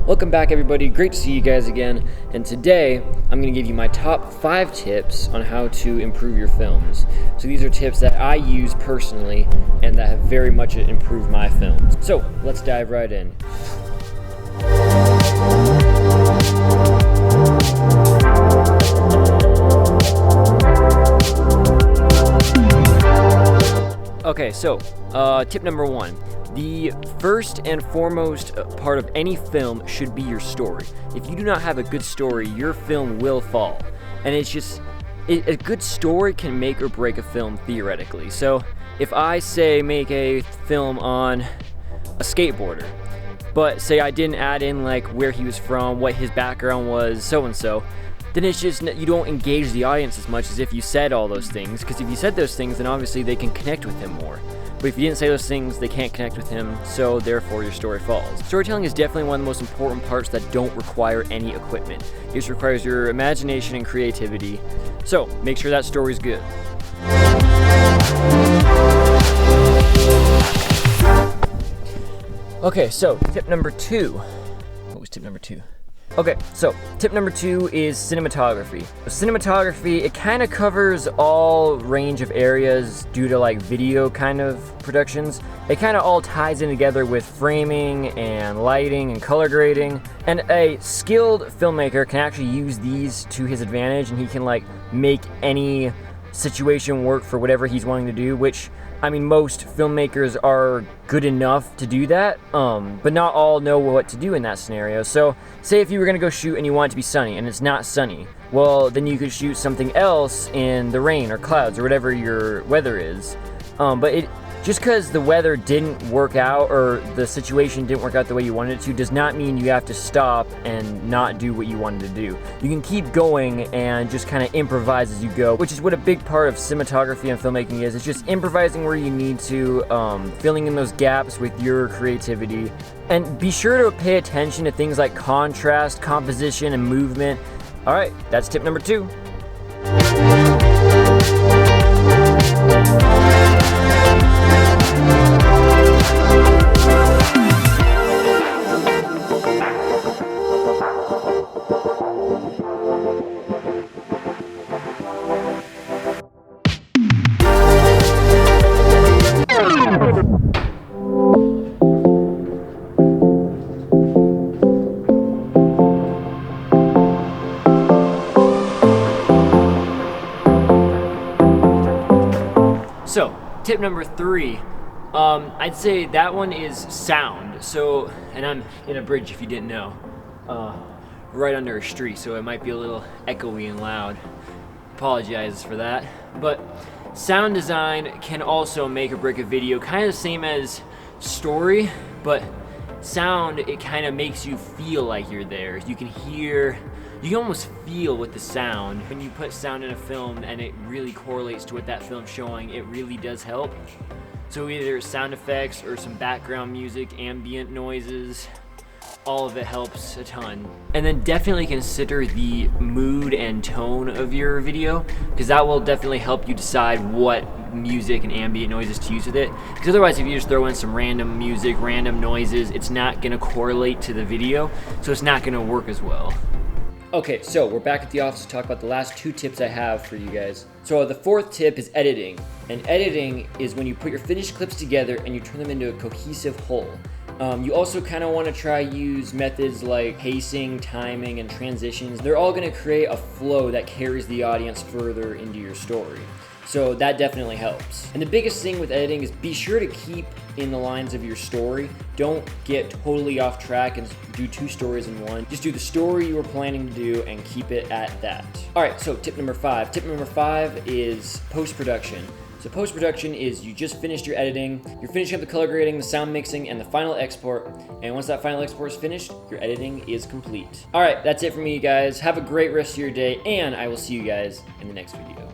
Welcome back, everybody. Great to see you guys again. And today I'm going to give you my top 5 tips on how to improve your films. So these are tips that I use personally and that have very much improved my films. So let's dive right in. Okay, so tip number 1. The first and foremost part of any film should be your story. If you do not have a good story, your film will fall. And it's just, a good story can make or break a film theoretically. So if I say make a film on a skateboarder, but say I didn't add in like where he was from, what his background was, so-and-so, then it's just, you don't engage the audience as much as if you said all those things. Because if you said those things, then obviously they can connect with him more. But if you didn't say those things, they can't connect with him, so therefore your story falls. Storytelling is definitely one of the most important parts that don't require any equipment. It just requires your imagination and creativity. So make sure that story's good. Okay, so tip number 2. What was tip number 2? Okay, so tip number 2 is cinematography. Cinematography, it kind of covers all range of areas due to like video kind of productions. It kind of all ties in together with framing and lighting and color grading. And a skilled filmmaker can actually use these to his advantage, and he can like make any situation work for whatever he's wanting to do, which, I mean, most filmmakers are good enough to do that, but not all know what to do in that scenario. So say if you were going to go shoot and you want it to be sunny and it's not sunny, well, then you could shoot something else in the rain or clouds or whatever your weather is. But just because the weather didn't work out or the situation didn't work out the way you wanted it to does not mean you have to stop and not do what you wanted to do. You can keep going and just kind of improvise as you go, which is what a big part of cinematography and filmmaking is. It's just improvising where you need to, filling in those gaps with your creativity. And be sure to pay attention to things like contrast, composition, and movement. All right, that's tip number 2. So, tip number 3, I'd say that one is sound. So, and I'm in a bridge if you didn't know, right under a street, so it might be a little echoey and loud. Apologize for that. But sound design can also make or break a video, kind of the same as story, but sound, it kind of makes you feel like you're there. You can hear, you can almost feel with the sound. When you put sound in a film and it really correlates to what that film's showing, it really does help. So either sound effects or some background music, ambient noises, all of it helps a ton. And then definitely consider the mood and tone of your video, because that will definitely help you decide what music and ambient noises to use with it. Because otherwise, if you just throw in some random music, random noises, it's not gonna correlate to the video, so it's not gonna work as well. Okay, so we're back at the office to talk about the last 2 tips I have for you guys. So the 4th tip is editing. And editing is when you put your finished clips together and you turn them into a cohesive whole. You also kind of want to try use methods like pacing, timing, and transitions. They're all going to create a flow that carries the audience further into your story. So that definitely helps. And the biggest thing with editing is be sure to keep in the lines of your story. Don't get totally off track and do 2 stories in one. Just do the story you were planning to do and keep it at that. All right, so tip number 5. Tip number 5 is post-production. So post-production is you just finished your editing, you're finishing up the color grading, the sound mixing, and the final export. And once that final export is finished, your editing is complete. All right, that's it for me, you guys. Have a great rest of your day, and I will see you guys in the next video.